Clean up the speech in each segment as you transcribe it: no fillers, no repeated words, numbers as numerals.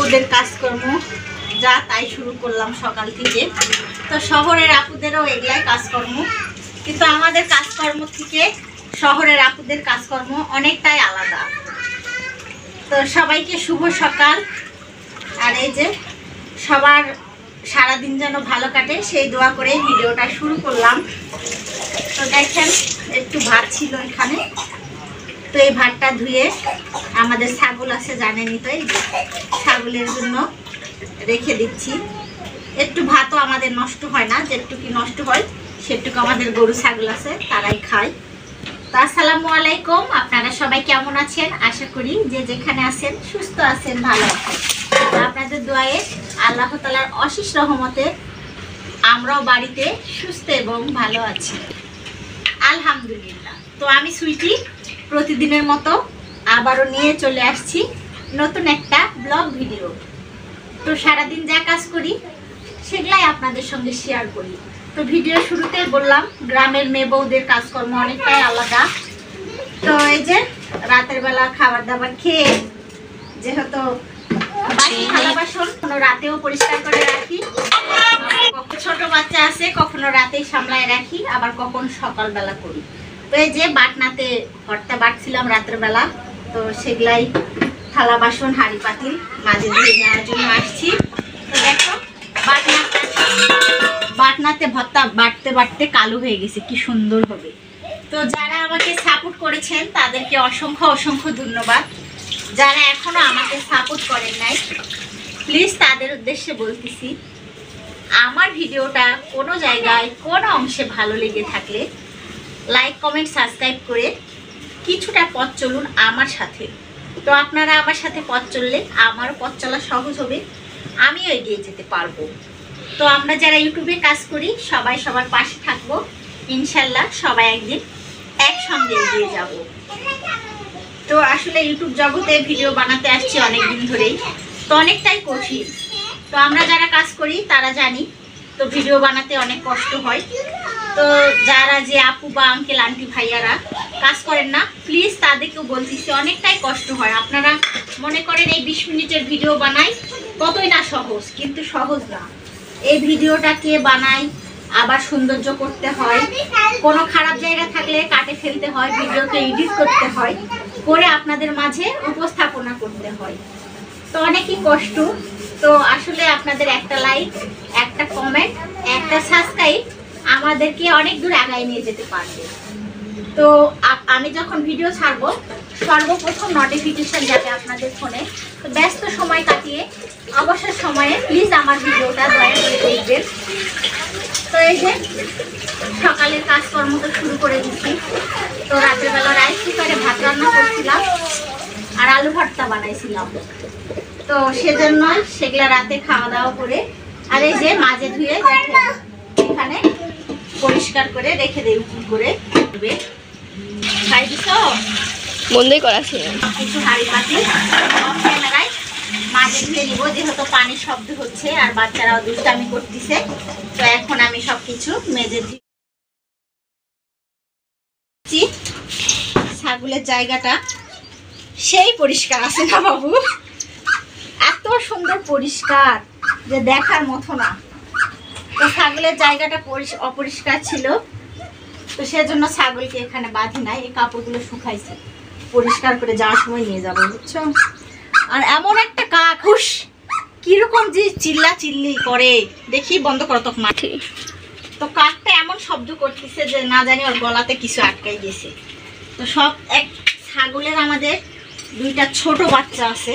বউদের কাজকর্ম যা তাই শুরু করলাম সকাল থেকে। তো শহরের আপুদেরও এগুলাই কাজকর্ম, কিন্তু আমাদের কাজকর্ম থেকে শহরের আপুদের কাজকর্ম অনেকটাই আলাদা। তো সবাইকে শুভ সকাল। আর এই যে সবার সারাদিন যেন ভালো কাটে সেই দোয়া করে ভিডিওটা শুরু করলাম। তো দেখেন একটু ভাত ছিল এখানে, তো এই ভাতটা ধুয়ে আমাদের ছাগল আছে জানেনই, তো এই ছাগলের জন্য রেখে দিচ্ছি। একটু ভাতও আমাদের নষ্ট হয় না, যেটুকু নষ্ট হয় সেটুকু আমাদের গরু ছাগল আছে তারাই খায়। তো আসসালামু আলাইকুম, আপনারা সবাই কেমন আছেন? আশা করি যে যেখানে আছেন সুস্থ আছেন, ভালো আছেন। আপনাদের দোয়ায়ে আল্লাহ তাআলার অশেষ রহমতে আমরাও বাড়িতে সুস্থ এবং ভালো আছি, আলহামদুলিল্লাহ। তো আমি সুইটি প্রতিদিনের মতো আবারও নিয়ে চলে আসছি নতুন একটা ব্লগ ভিডিও। তো সারাদিন যা কাজ করি সেগুলাই আপনাদের সঙ্গে শেয়ার করি। তো ভিডিও শুরুতে বললাম গ্রামের মেয়ে বউদের কাজকর্ম অনেকটাই আলাদা। তো এই যে রাতের বেলা খাবার দাবার খেয়ে যেহেতু বাকি থালা বাসন কোনো রাতেও পরিষ্কার করে রাখি, ছোট বাচ্চা আছে কখনো রাতেই সামলায় রাখি, আবার কখন সকালবেলা করি। তো এই যে বাটনাতে ভর্তা বাটছিলাম রাতের বেলা, তো সেগুলাই থালা বাসন হাঁড়ি পাতিল মাঝে ধুয়ে নেওয়ার জন্য আসছি। তো দেখো বাটনাতে ভর্তা বাটতে বাটতে কালো হয়ে গেছে, কি সুন্দর হবে। তো যারা আমাকে সাপোর্ট করেছেন তাদেরকে অসংখ্য অসংখ্য ধন্যবাদ। যারা এখনো আমাকে সাপোর্ট করেন নাই প্লিজ তাদের উদ্দেশ্যে বলতেছি, আমার ভিডিওটা কোনো জায়গায় কোনো অংশে ভালো লেগে থাকলে লাইক কমেন্ট সাবস্ক্রাইব করে কিছুটা পথ চলুন আমার সাথে। তো আপনারা আমার সাথে পথ চললে আমারও পথ চলা সহজ হবে, আমিও এগিয়ে যেতে পারবো। তো আমরা যারা ইউটিউবে কাজ করি সবাই সবার পাশে থাকবো, ইনশাল্লাহ সবাই একদিন একসঙ্গে এগিয়ে যাব। তো আসলে ইউটিউব জগতে ভিডিও বানাতে আসছি অনেক দিন ধরেই, তো অনেকটাই কঠিন। তো আমরা যারা কাজ করি তারা জানি, তো ভিডিও বানাতে অনেক কষ্ট হয়। তো যারা যে আপু বা আঙ্কেল আন্টি ভাইয়ারা কাজ করেন না প্লিজ তাদেরকেও বলতেছি অনেকটাই কষ্ট হয়। আপনারা মনে করেন এই 20 মিনিটের ভিডিও বানাই কতই না সহজ, কিন্তু সহজ না। এই ভিডিওটা কে বানায়, আবার সৌন্দর্য করতে হয়, কোনো খারাপ জায়গা থাকলে কাটে ফেলতে হয়, ভিডিওকে এডিট করতে হয়, করে আপনাদের মাঝে উপস্থাপনা করতে হয়। তো অনেকই কষ্ট। তো আসলে আপনাদের একটা লাইক, একটা কমেন্ট, একটা সাবস্ক্রাইব আমাদেরকে অনেক দূর আগায় নিয়ে যেতে পারবে। তো আমি যখন ভিডিও ছাড়বো সর্বপ্রথম নোটিফিকেশন যাবে আপনাদের ফোনে। তো ব্যস্ত সময় কাটিয়ে অবসর সময়ে প্লিজ আমার ভিডিওটা দয়া করে দেখবেন। তো এই যে সকালের কাজকর্ম তো শুরু করে দিচ্ছি। তো রাতের বেলা রাইস কুকারে ভাত রান্না করছিলাম আর আলু ভর্তা বানাইছিলাম, তো সেজন্য সেগুলা রাতে খাওয়া দাওয়া করে আর এই যে মাঝে ধুয়ে এখানে পরিষ্কার করে রেখে দেই উপুর করে খাই দিছ বন্ধই করা ছিল। কিছু হাঁড়ি পাতি ক্যামেরায় মাঝে ধুয়ে নিব, যেহেতু পানির শব্দ হচ্ছে আর বাচ্চারাও দুষ্টামি করতেছে। তো এখন আমি সবকিছু মেজে দিচ্ছি। ছাগলের জায়গাটা সেই পরিষ্কার আছে না বাবু, এত সুন্দর পরিষ্কার যে দেখার মতো না। তো ছাগলের জায়গাটা অপরিষ্কার ছিল, তো সেজন্য ছাগলকে এখানে বাঁধি নাই, এই কাপড়গুলো শুকাইছে, পরিষ্কার করে যাওয়ার সময় নিয়ে যাবো, বুঝছো। আর এমন একটা কাক হুস কিরকম যে চিল্লা চিল্লি করে, দেখি বন্ধ করো তো মাঠে। তো কাকটা এমন শব্দ করতেছে যে না জানি ওর গলাতে কিছু আটকাই গেছে। তো সব এক ছাগলের আমাদের দুইটা ছোট বাচ্চা আছে,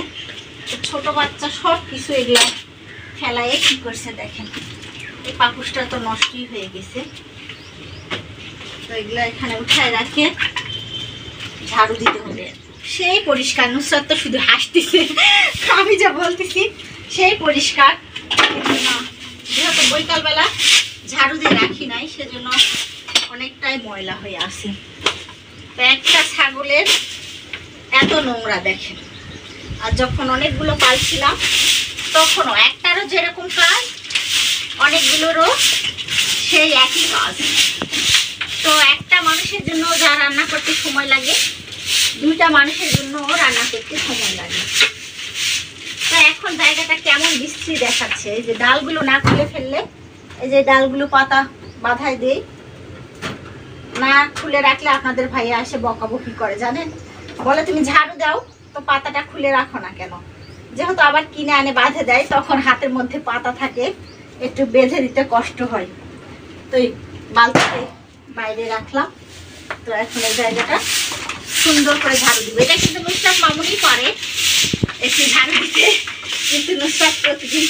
ছোট বাচ্চা সব কিছু এগুলো ফেলায় কি করছে দেখেন। এই পাপুসটা তো নষ্টই হয়ে গেছে। তো এগুলো এখানে উঠায় রাখে ঝাড়ু দিতে হবে, সেই পরিষ্কার। নুসরাত তো শুধু হাসতেছে, আমি যা বলতেছি সেই পরিষ্কার। যেহেতু বৈকালবেলা ঝাড়ু দিয়ে রাখি নাই সেজন্য অনেকটাই ময়লা হয়ে আছে। তো একটা ছাগলের এত নোংরা দেখেন। আর যখন অনেকগুলো পালছিলাম তখনও একটারও যেরকম কাজ অনেকগুলোরও সেই একই কাজ। তো একটা মানুষের জন্য যা রান্না করতে সময় লাগে দুইটা মানুষের জন্য রান্না করতে সময় লাগে। তো এক এখন জায়গাটা কেমন বিশ্রী দেখাচ্ছে। এই যে ডালগুলো না খুলে ফেললে, এই যে ডালগুলো পাতা বাঁধায় দেই, না খুলে রাখলে আপনাদের ভাইয়া এসে বকাবকি করে জানেন, বলে তুমি ঝাড়ু দাও তো পাতাটা খুলে রাখো না কেন। যেহেতু আবার কিনে আনে বাঁধে দেয়, তখন হাতের মধ্যে পাতা থাকে, একটু বেঁধে দিতে কষ্ট হয়। তো এই বালতিতে বাইরে রাখলাম। তো এখন এই জায়গাটা সুন্দর করে ঝাড়ু দিব। এটা কিন্তু নুসরাত মামুনি পারে একটু ঝাড়ু দিতে, কিন্তু নুসরাত প্রতিদিন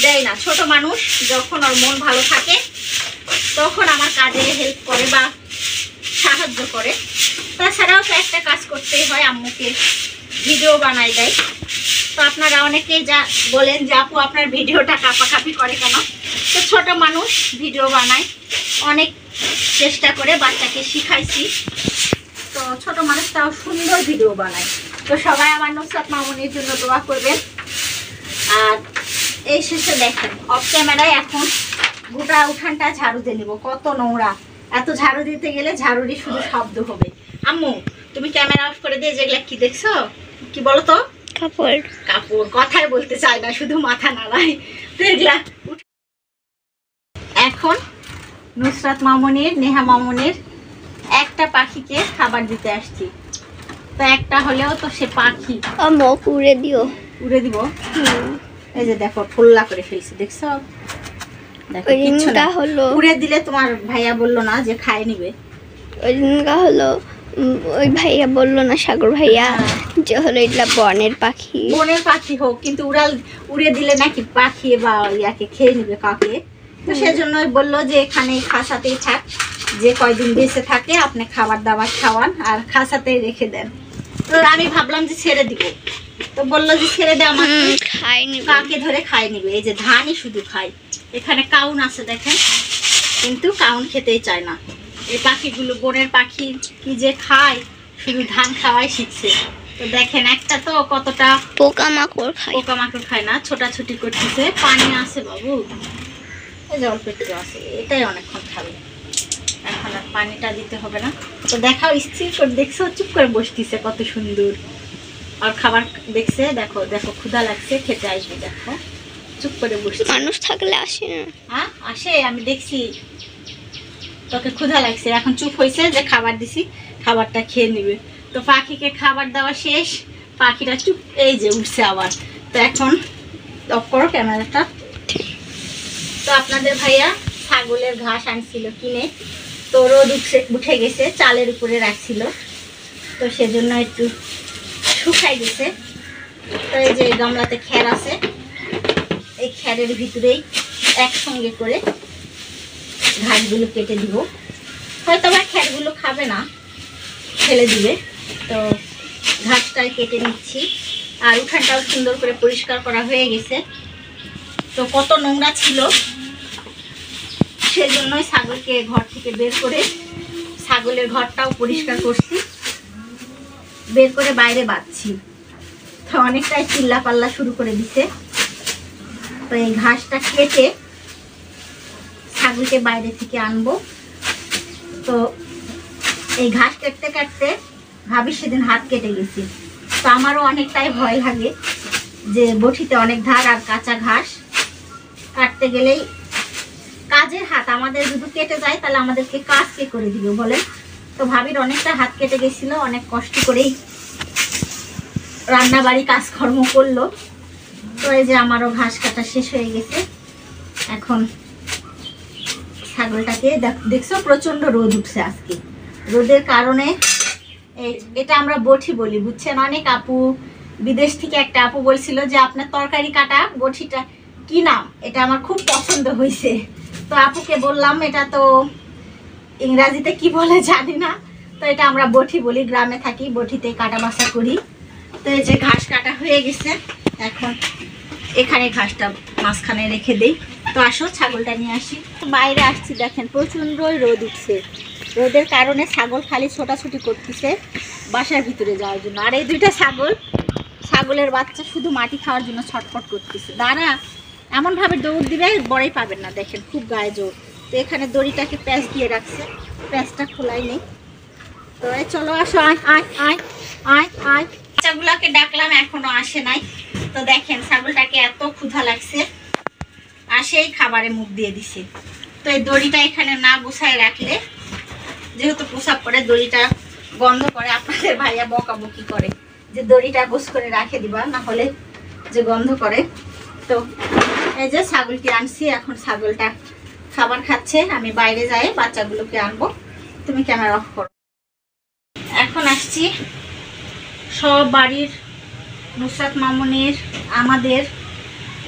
দেয় না। ছোট মানুষ, যখন ওর মন ভালো থাকে তখন আমার কাজে হেল্প করে বা সাহায্য করে। তাছাড়াও তো একটা কাজ করতেই হয়, আম্মুকে ভিডিও বানাই দেয়। তো আপনারা অনেকেই যা বলেন যে আপু আপনার ভিডিওটা কাঁপাকাঁপি করে কেন। তো ছোট মানুষ ভিডিও বানায়, অনেক চেষ্টা করে বাচ্চাকে শিখাইছি। তো ছোট মানুষটাও সুন্দর ভিডিও বানায়। তো সবাই আমার নুসরাত মামুনির জন্য দোয়া করবেন। আর এই শেষে দেখেন অফ ক্যামেরায় এখন গোটা উঠানটা ঝাড়ু দিয়ে নিব। কত নোংরা, এত ঝাড়ু দিতে গেলে ঝাড়ুরই শুধু শব্দ হবে। আম্মু তুমি ক্যামেরা অফ করে দিয়ে যেগুলা কি দেখছো, কি বলো তো? কাপড়। কাপড় কথাই বলতে চায় না, শুধু মাথা নাড়ায়। তো এগুলা এখন নুসরাত মামুনির, নেহা মামুনির একটা পাখিকে খাবার দিতে আসছি। তো একটা হলেও তো সে পাখি, মুখ উড়ে দিও। উড়ে দিব। এই যে দেখো ঠোল্লা করে ফেলছে, দেখছো? দেখো কিচ্ছু না, হলো উড়ে দিলে তোমার ভাইয়া বললো না যে খায় নিবে? ওই দিনটা হলো ওই ভাইয়া বললো না, সাগর ভাইয়া, যে হলো এগুলা বনের পাখি। বনের পাখি হোক, কিন্তু উড়ে দিলে নাকি পাখি বা ইয়াকে খেয়ে নিবে, কাকে। তো সেজন্য বললো যে এখানে খাসাতেই থাক, যে কয়দিন বেঁচে থাকে আপনি খাবার দাবার খাওয়ান আর খাসাতেই রেখে দেন। তো আমি ভাবলাম যে ছেড়ে দিব, তো বললো যে ছেড়ে দে, আমার কাকে ধরে খাই নিবে। এই যে ধানই শুধু খায়। এখানে কাউন আছে দেখেন, কিন্তু কাউন খেতেই চায় না। এই পাখিগুলো বনের পাখি কি যে খায়, শুধু ধান খাওয়াই শিখছে। তো দেখেন একটা তো কতটা পোকামাকড় খায়। পোকামাকড় খায় না, ছোটাছুটি করতেছে। পানি আছে বাবু, এই যে অল্প একটু আছে, এটাই অনেকক্ষণ খাবে। এখন আর পানিটা দিতে হবে না। তো দেখাও স্থির করে দেখছো, চুপ করে বসতেছে, কত সুন্দর। আর খাবার দেখছে, দেখো দেখো ক্ষুধা লাগছে, খেতে আসবে। দেখো চুপ করে বসছে। মানুষ থাকলে আসে না। হ্যাঁ আসে, আমি দেখছি। তোকে ক্ষুধা লাগছে, এখন চুপ হয়েছে যে খাবার দিছি, খাবারটা খেয়ে নিবে। তো পাখিকে খাবার দেওয়া শেষ, পাখিটা চুপ, এই যে উঠছে আবার। তো এখন অফ করো ক্যামেরাটা। তো আপনাদের ভাইয়া ছাগলের ঘাস আনছিল কিনে, তো রোদ উঠে গেছে, চালের উপরে রাখছিল, তো সেজন্য একটু শুকাই গেছে। তো এই যে গামলাতে খ্যার আছে, এই খ্যারের ভিতরেই একসঙ্গে করে ঘাসগুলো কেটে দিব। হয়তো আবার খ্যারগুলো খাবে না, ফেলে দিবে। তো ঘাসটাই কেটে নিচ্ছি। আর উঠানটাও সুন্দর করে পরিষ্কার করা হয়ে গেছে। তো কত নোংরা ছিল, সেজন্যই ছাগলকে ঘর থেকে বের করে ছাগলের ঘরটাও পরিষ্কার করছি, বের করে বাইরে বাঁধছি। তো অনেকটাই চিল্লা পাল্লা শুরু করে দিছে। তো এই ঘাসটা কেটে ছাগলকে বাইরে থেকে আনবো। তো এই ঘাস কাটতে কাটতে ভাবি সেদিন হাত কেটে গেছি। তো আমারও অনেকটাই ভয় লাগে যে বটিতে অনেক ধার, আর কাঁচা ঘাস কাটতে গেলেই কাজের হাত আমাদের যদি কেটে যায় তাহলে আমাদেরকে কাজ কে করে দিবে বলেন। তো ভাবির অনেকটা হাত কেটে গেছিল, অনেক কষ্ট করেই রান্না বাড়ি কাজকর্ম করলো। তো এই যে আমারও ঘাস কাটা শেষ হয়ে গেছে। এখন ছাগলটাকে দেখছো প্রচন্ড রোদ উঠছে আজকে, রোদের কারণে এটা আমরা বটি বলি, বুঝছেন? অনেক আপু, বিদেশ থেকে একটা আপু বলছিল যে আপনার তরকারি কাটা বটিটা কি নাম, এটা আমার খুব পছন্দ হয়েছে। তো আপুকে বললাম এটা তো ইংরাজিতে কি বলে জানি না, তো এটা আমরা বটি বলি, গ্রামে থাকি, বটিতে কাটা বাছা করি। তো এই যে ঘাস কাটা হয়ে গেছে, এখন এখানে ঘাসটা মাঝখানে রেখে দেই। তো আসো ছাগলটা নিয়ে আসি। বাইরে আসছি, দেখেন প্রচণ্ড রোদ উঠছে। রোদের কারণে ছাগল খালি ছোটাছুটি করতেছে বাসার ভিতরে যাওয়ার জন্য। আর এই দুইটা ছাগলের বাচ্চা শুধু মাটি খাওয়ার জন্য ছটফট করতেছে। দাঁড়া, এমনভাবে দৌড় দিবে বড়ই পাবেন না, দেখেন খুব গায়ে জোর। তো এখানে দড়িটাকে প্যাঁচ দিয়ে রাখছে, প্যাঁচটা খোলাই নেই। তো চলো আসো, আয় আয় আয় আয় আয়। বাচ্চাগুলোকে ডাকলাম, এখনো আসে নাই। তো দেখেন ছাগলটাকে এত ক্ষুধা লাগছে আর সেই খাবারে মুখ দিয়ে দিছে। তো এই দড়িটা এখানে না গুছায় রাখলে, যেহেতু প্রসাব করে দড়িটা বন্ধ করে, আপনাদের ভাইয়া বকাবকি করে যে দড়িটা গোছ করে রাখে দিবা, না হলে যে গন্ধ করে। তো এই যে ছাগলকে আনছি, এখন ছাগলটা খাবার খাচ্ছে, আমি বাইরে যাই বাচ্চাগুলোকে আনবো। তুমি ক্যামেরা অফ করো। এখন আসছি সব বাড়ির, নুসরাত মামুনির, আমাদের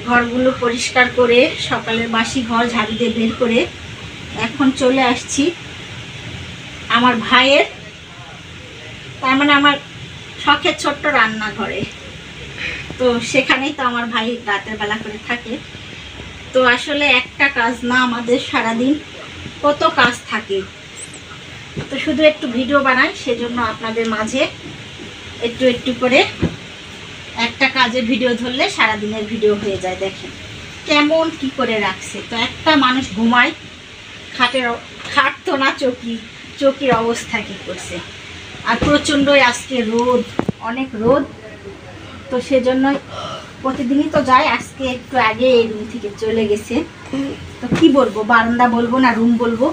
ঘরগুলো পরিষ্কার করে, সকালের বাসি ঘর ঝাড়ু দিয়ে বের করে এখন চলে আসছি আমার ভাইয়ের, তার মানে আমার শখের ছোট্ট রান্নাঘরে। তো সেখানেই তো আমার ভাই রাতের বেলা করে থাকে। তো আসলে একটা কাজ না, আমাদের সারাদিন কত কাজ থাকে। তো শুধু একটু ভিডিও বানাই, সেজন্য আপনাদের মাঝে একটু একটু করে একটা কাজের ভিডিও ধরলে সারাদিনের ভিডিও হয়ে যায়। দেখেন কেমন কি করে রাখছে। তো একটা মানুষ ঘুমায়, খাট তো না, চৌকির অবস্থা কি করছে। আর প্রচণ্ডই আজকে রোদ, অনেক রোদ। তো সেজন্যই প্রতিদিনই তো যায়, আজকে একটু আগে এই রুম থেকে চলে গেছে। তো কি বলবো, বারান্দা বলবো না রুম বলবো,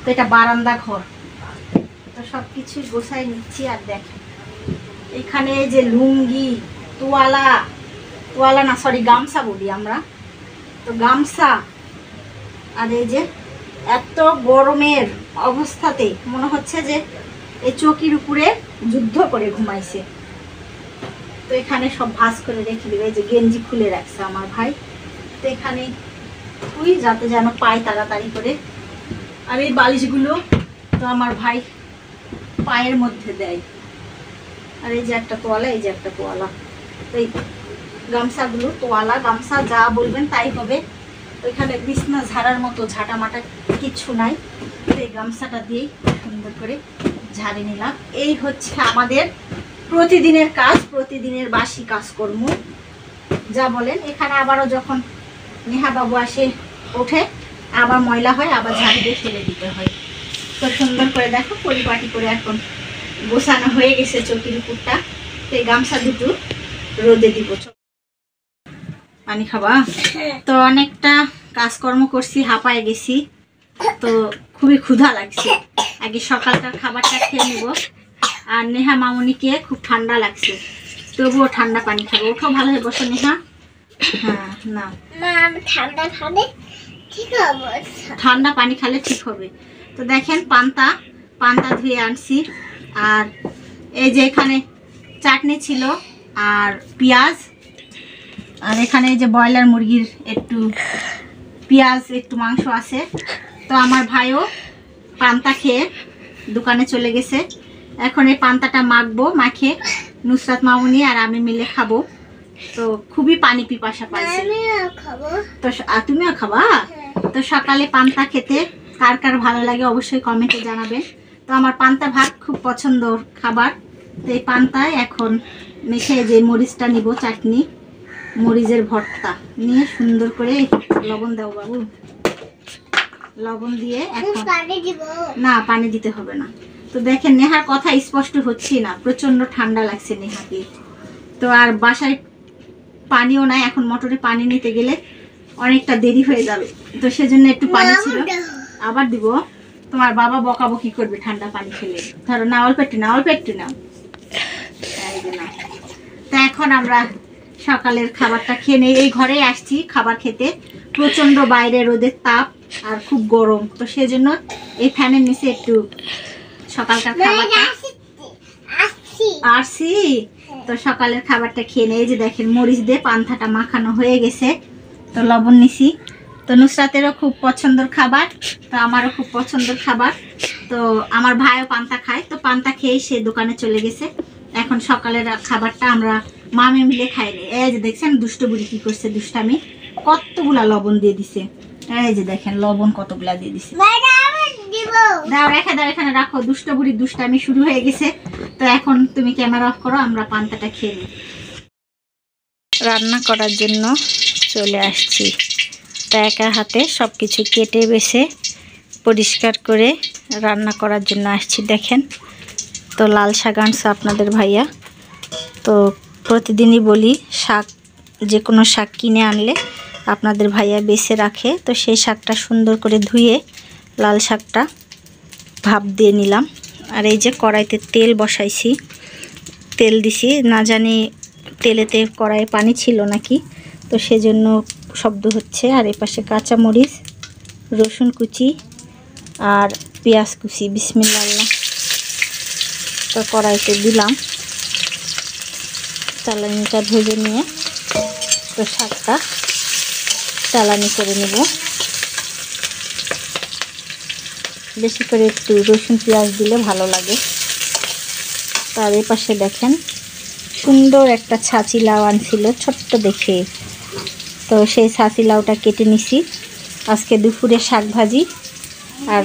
তো এটা বারান্দা ঘর। তো সব কিছুই গোছাই নিচ্ছি। আর দেখেন এখানে যে লুঙ্গি, তোয়ালা না, সরি গামছা বলি আমরা, তো গামছা। আর এই যে এত গরমের অবস্থাতে মনে হচ্ছে যে এই চৌকির উপরে যুদ্ধ করে ঘুমাইছে। তো এখানে সব ভাঁজ করে রেখে দেবে। এই যে গেঞ্জি খুলে রাখছে আমার ভাই, তো এখানে তুই যাতে যেন পায় তাড়াতাড়ি করে। আর এই বালিশগুলো তো আমার ভাই পায়ের মধ্যে দেয়। আর এই যে একটা তোয়ালা, এই যে একটা তোয়ালা। তো এই গামছাগুলো, তোয়ালা গামছা যা বলবেন তাই হবে। তো এখানে বিছনা ঝাড়ার মতো ঝাঁটামাটা কিচ্ছু নাই, তো এই গামছাটা দিয়েই সুন্দর করে ঝাড়ে নিলাম। এই হচ্ছে আমাদের প্রতিদিনের কাজ, প্রতিদিনের বাসি কাজকর্ম যা বলেন। এখানে আবারও যখন নেহা বাবু আসে ওঠে, আবার ময়লা হয়, আবার ঝাড়ু দিয়ে ফেলে দিতে হয়। তো সুন্দর করে দেখো পরিপাটি করে এখন গোছানো হয়ে গেছে চৌকির উপরটা। তো এই গামছা দুটো রোদে দিব। পানি খাবা? তো অনেকটা কাজকর্ম করছি, হাঁপায় গেছি, তো খুবই ক্ষুধা লাগছে। আগে সকালটার খাবারটা খেয়ে নিব। আর নেহা মামুনিকে খুব ঠান্ডা লাগছে, তবুও ঠান্ডা পানি খাবো। ওঠো, ভালো হয়ে বসো নেহা। হ্যাঁ না, ঠান্ডা পানি খেলে ঠিক হবে। তো দেখেন পান্তা ধুয়ে আনছি। আর এই যে এখানে চাটনি ছিল আর পেঁয়াজ, আর এখানে এই যে ব্রয়লার মুরগির একটু পেঁয়াজ, একটু মাংস আছে। তো আমার ভাইও পান্তা খেয়ে দোকানে চলে গেছে। এখন এই পান্তাটা মাখবো, মাখে নুসরাত মামুনি আর আমি মিলে খাবো। তো খুবই পানি পিপাসা পাইছে। তো তুমিও খাবা? তো সকালে পান্তা খেতে কার কার ভালো লাগে অবশ্যই কমেন্টে জানাবেন। তো আমার পান্তা ভাত খুব পছন্দর খাবার। তো এই পান্তায় এখন মেখে যে মরিচটা নিব, চাটনি মরিচের ভর্তা নিয়ে সুন্দর করে লবণ দাও বাবু, লবণ দিয়ে এখন না, পানি দিতে হবে না। তো দেখেন নেহার কথা স্পষ্ট হচ্ছে না, প্রচন্ড ঠান্ডা লাগছে নেহাকে। তো আর বাসায় পানিও নাই, এখন মোটরে পানি নিতে গেলে অনেকটা দেরি হয়ে যাবে। তো সেজন্য একটু পানি ছিল, আবার দিব। তোমার বাবা বকাবকি করবে ঠান্ডা পানি খেলে। ধরো না, অল্প একটু নাও, অল্প একটু নাও। তো এখন আমরা সকালের খাবারটা খেয়ে নেই। এই ঘরে আসছি খাবার খেতে, প্রচন্ড বাইরে রোদের তাপ আর খুব গরম। তো সেজন্য এই ফ্যানের নিচে একটু সকালকার খাবারটা আসছি। তো সকালের খাবারটা খেয়ে নেই। যে দেখেন মরিচ দিয়ে পান্তাটা মাখানো হয়ে গেছে, তো লবণ নিছি। তো নুসরাতেরও খুব পছন্দের খাবার, তো আমারও খুব পছন্দের খাবার। তো আমার ভাইও পান্তা খায়, তো পান্তা খেয়েই সে দোকানে চলে গেছে। এখন সকালের খাবারটা আমরা মামে মিলে খাই নি। এই যে দেখছেন দুষ্ট বুড়ি কি করছে, দুষ্টামি, কতগুলা লবণ দিয়ে দিছে। এই যে দেখেন লবণ কতগুলা দিয়ে দিছে। দাও, রেখে দাও, এখানে রাখো। দুষ্ট বুড়ির দুষ্টামি শুরু হয়ে গেছে। তো এখন তুমি ক্যামেরা অফ করো, আমরা পান্তাটা খেয়ে নিই। রান্না করার জন্য চলে আসছি। তা একা হাতে সব কিছু কেটে বেছে পরিষ্কার করে রান্না করার জন্য আসছি। দেখেন তো লাল শাক আনছে আপনাদের ভাইয়া। তো প্রতিদিনই বলি শাক যে কোনো শাক কিনে আনলে আপনাদের ভাইয়া বেছে রাখে। তো সেই শাকটা সুন্দর করে ধুয়ে লাল শাকটা ভাপ দিয়ে নিলাম। আর এই যে কড়াইতে তেল বসাইছি, তেল দিছি, না জানি তেলেতে কড়াইয়ে পানি ছিল নাকি, তো সেজন্য শব্দ হচ্ছে। আর এই পাশে কাঁচামরিচ, রসুন কুচি আর পেঁয়াজ কুচি, বিসমিল্লাহ। তো কড়াইতে দিলাম, চালানিটা ভেজে নিয়ে তো শাকটা চালানি করে নেব। বেশি করে একটু রসুন পেঁয়াজ দিলে ভালো লাগে। তার এই পাশে দেখেন সুন্দর একটা ছাঁচি লাউ আনছিল ছোট্ট দেখে, তো সেই ছাঁচি লাউটা কেটে নিছি। আজকে দুপুরে শাক ভাজি আর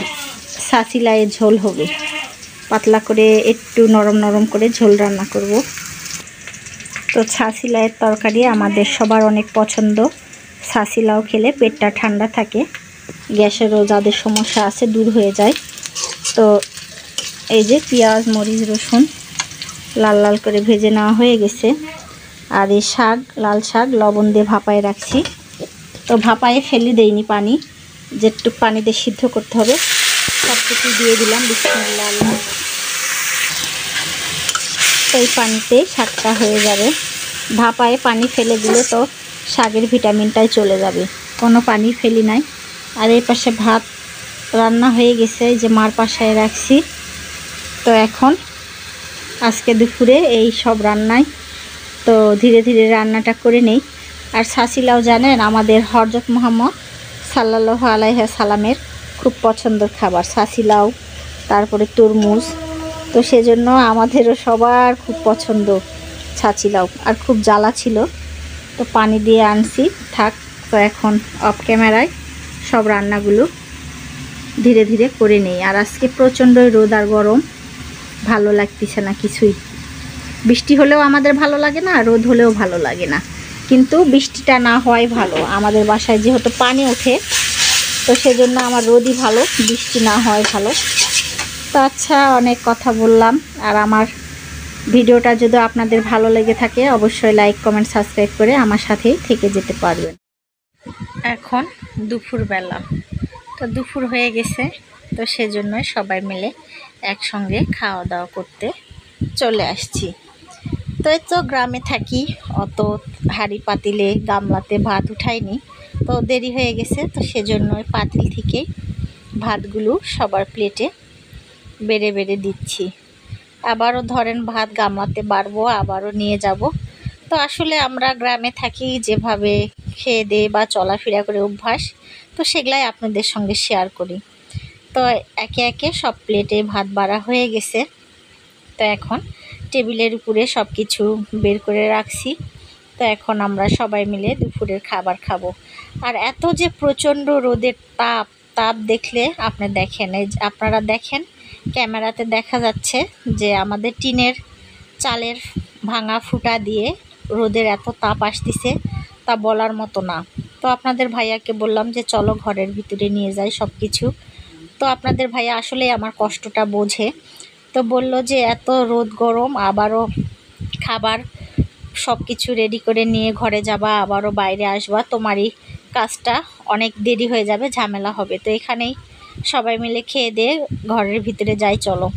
ছাঁচি লাউয়ের ঝোল হবে, পাতলা করে একটু নরম নরম করে ঝোল রান্না করব। তো ছাঁচি লাউয়ের তরকারি আমাদের সবার অনেক পছন্দ। ছাঁচি লাউ খেলে পেটটা ঠান্ডা থাকে, গ্যাসেরও যাদের সমস্যা আছে দূর হয়ে যায়। তো এই যে পেঁয়াজ, মরিচ, রসুন লাল লাল করে ভেজে নেওয়া হয়ে গেছে। আর এই শাক, লাল শাক লবণ দিয়ে ভাপায় রাখছি। তো ভাপায়ে ফেলে দেইনি পানি, যেটুকু পানি দিয়ে সিদ্ধ করতে হবে সব কিছু দিয়ে দিলাম। বিসমিল্লাহ। তো এই পানিতে শাকটা হয়ে যাবে। ভাপায়ে পানি ফেলে দিলে তো শাকের ভিটামিনটাই চলে যাবে, কোনো পানি ফেলি নাই। আর এই পাশে ভাত রান্না হয়ে গেছে, এই যে মার পাশায় রাখছি। তো এখন আজকে দুপুরে এই সব রান্নায় তো ধীরে ধীরে রান্নাটা করে নেই। আর ছাঁচি লাউ জানেন আমাদের হযরত মুহাম্মদ সাল্লাল্লাহু আলাইহি সাল্লামের খুব পছন্দের খাবার ছাঁচি লাউ, তারপরে তরমুজ। তো সেজন্য আমাদেরও সবার খুব পছন্দ ছাঁচি লাউ। আর খুব জ্বালা ছিল, তো পানি দিয়ে আনছি থাক। তো এখন অফ ক্যামেরায় সব রান্নাগুলো ধীরে ধীরে করে নেই। আর আজকে প্রচণ্ড রোদ আর গরম, ভালো লাগতেছে না কিছুই। বৃষ্টি হলেও আমাদের ভালো লাগে না, রোদ হলেও ভালো লাগে না, কিন্তু বৃষ্টিটা না হওয়াই ভালো। আমাদের বাসায় যেহেতু পানি ওঠে, তো সেজন্য আমার রোদই ভালো, বৃষ্টি না হওয়াই ভালো। তো আচ্ছা, অনেক কথা বললাম। আর আমার ভিডিওটা যদি আপনাদের ভালো লেগে থাকে অবশ্যই লাইক, কমেন্ট, সাবস্ক্রাইব করে আমার সাথেই থেকে যেতে পারবেন। এখন দুপুরবেলা, তো দুপুর হয়ে গেছে, তো সেজন্যই সবাই মিলে একসঙ্গে খাওয়া দাওয়া করতে চলে আসছি। তো এই তো গ্রামে থাকি, অত হাঁড়ি পাতিলে গামলাতে ভাত উঠাইনি, তো দেরি হয়ে গেছে। তো সেজন্যই পাতিল থেকে ভাতগুলো সবার প্লেটে বেড়ে বেড়ে দিচ্ছি। আবারও ধরেন ভাত গামলাতে বাড়বো, আবারও নিয়ে যাব। তো আসলে আমরা গ্রামে থাকি, যেভাবে খেয়ে দিয়ে বা চলাফেরা করে অভ্যাস, তো সেগুলাই আপনাদের সঙ্গে শেয়ার করি। তো একে একে সব প্লেটে ভাত বাড়া হয়ে গেছে। তো এখন টেবিলের উপরে সব কিছু বের করে রাখছি। তো এখন আমরা সবাই মিলে দুপুরের খাবার খাবো। আর এত যে প্রচণ্ড রোদের তাপ দেখলে আপনারা দেখেন ক্যামেরাতে দেখা যাচ্ছে যে আমাদের টিনের চালের ভাঙা ফুটা দিয়ে রোদের এত তাপ আসতেছে, তা বলার মতো না। তো আপনাদের ভাইয়াকে বললাম যে চলো ঘরের ভিতরে নিয়ে যাই সব কিছু। তো আপনাদের ভাইয়া আসলে আমার কষ্টটা বোঝে, তো বলল যে এত রোদ গরম, আবারও খাবার সব কিছু রেডি করে নিয়ে ঘরে যাবা, আবারও বাইরে আসবা, তোমারই কাজটা অনেক দেরি হয়ে যাবে, ঝামেলা হবে। তো এখানেই সবাই মিলে খেয়ে দিয়ে ঘরের ভিতরে যাই চলো।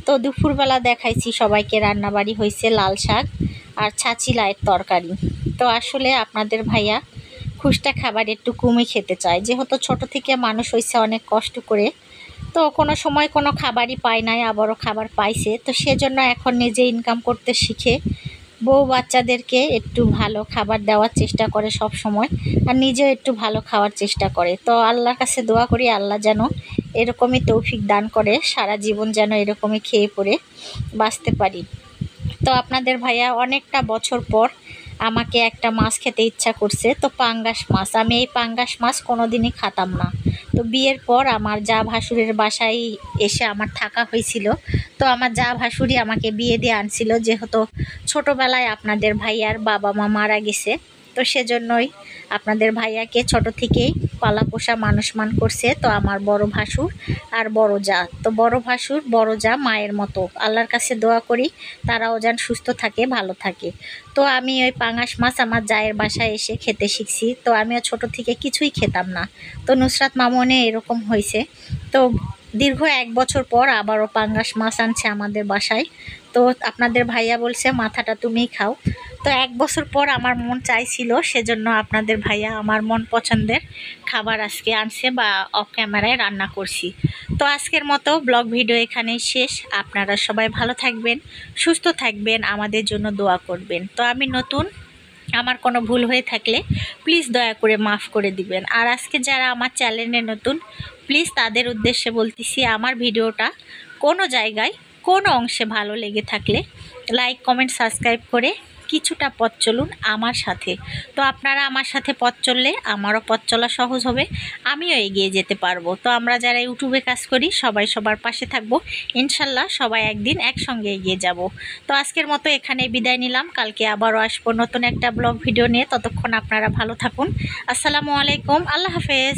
তো দুপুরবেলা দেখাইছি সবাইকে, রান্নাবাড়ি হয়েছে লাল শাক আর ছাঁচি লাউয়ের তরকারি। তো আসলে আপনাদের ভাইয়া খুশটা খাবার একটু কমে খেতে চায়, যেহেতু ছোট থেকে মানুষ হয়েছে অনেক কষ্ট করে, তো কোনো সময় কোনো খাবারই পায় নাই, আবারও খাবার পাইছে। তো সেজন্য এখন নিজে ইনকাম করতে শিখে বউ বাচ্চাদেরকে একটু ভালো খাবার দেওয়ার চেষ্টা করে সব সময়, আর নিজেও একটু ভালো খাওয়ার চেষ্টা করে। তো আল্লাহর কাছে দোয়া করি আল্লাহ যেন এরকমই তৌফিক দান করে, সারা জীবন যেন এরকমই খেয়ে পরে বাঁচতে পারি। তো আপনাদের ভাইয়া অনেকটা বছর পর আমাকে একটা মাছ খেতে ইচ্ছা করছে, তো পাঙ্গাস মাছ। আমি এই পাঙ্গাস মাছ কোনোদিনই খাতাম না। তো বিয়ের পর আমার যা ভাসুরের বাসায় এসে আমার থাকা হয়েছিল, তো আমার যা ভাসুরি আমাকে বিয়ে দিয়ে আনছিল, যেহেতু ছোটোবেলায় আপনাদের ভাইয়ার বাবা মা মারা গেছে, তো সেজন্যই আপনাদের ভাইয়াকে ছোট থেকেই পালা পোষা মানুষ মান করছে, তো আমার বড় ভাসুর আর বড় যা। তো বড় ভাসুর বড় যা মায়ের মতো, আল্লাহর কাছে দোয়া করি তারাও যেন সুস্থ থাকে, ভালো থাকে। তো আমি ওই পাঙাশ মাছ আমার জায়ের বাসায় এসে খেতে শিখছি। তো আমিও ছোট থেকে কিছুই খেতাম না। তো নুসরাত মামনে এরকম হয়েছে। তো দীর্ঘ 1 বছর পর আবারও পাঙ্গাস মাছ আনছে আমাদের বাসায়। তো আপনাদের ভাইয়া বলছে মাথাটা তুমিই খাও। তো 1 বছর পর আমার মন চাইছিল, সেজন্য আপনাদের ভাইয়া আমার মন পছন্দের খাবার আজকে আনছে বা অফ ক্যামেরায় রান্না করছি। তো আজকের মতো ব্লগ ভিডিও এখানেই শেষ। আপনারা সবাই ভালো থাকবেন, সুস্থ থাকবেন, আমাদের জন্য দোয়া করবেন। তো আমি নতুন, আমার কোনো ভুল হয়ে থাকলে প্লিজ দয়া করে মাফ করে দিবেন। আর আজকে যারা আমার চ্যানেলে নতুন, প্লিজ তাদের উদ্দেশ্যে বলতেছি, আমার ভিডিওটা কোনো জায়গায় কোনো অংশে ভালো লেগে থাকলে লাইক কমেন্ট সাবস্ক্রাইব করে কিছুটা পথ চলুন আমার সাথে। তো আপনারা আমার সাথে পথ চললে আমারও পথ চলা সহজ হবে, আমিও এগিয়ে যেতে পারবো। তো আমরা যারা ইউটিউবে কাজ করি সবাই সবার পাশে থাকবো, ইনশাল্লাহ সবাই একদিন একসঙ্গে এগিয়ে যাব। তো আজকের মতো এখানে বিদায় নিলাম, কালকে আবারও আসবো নতুন একটা ব্লগ ভিডিও নিয়ে। ততক্ষণ আপনারা ভালো থাকুন। আসসালামু আলাইকুম, আল্লাহ হাফেজ।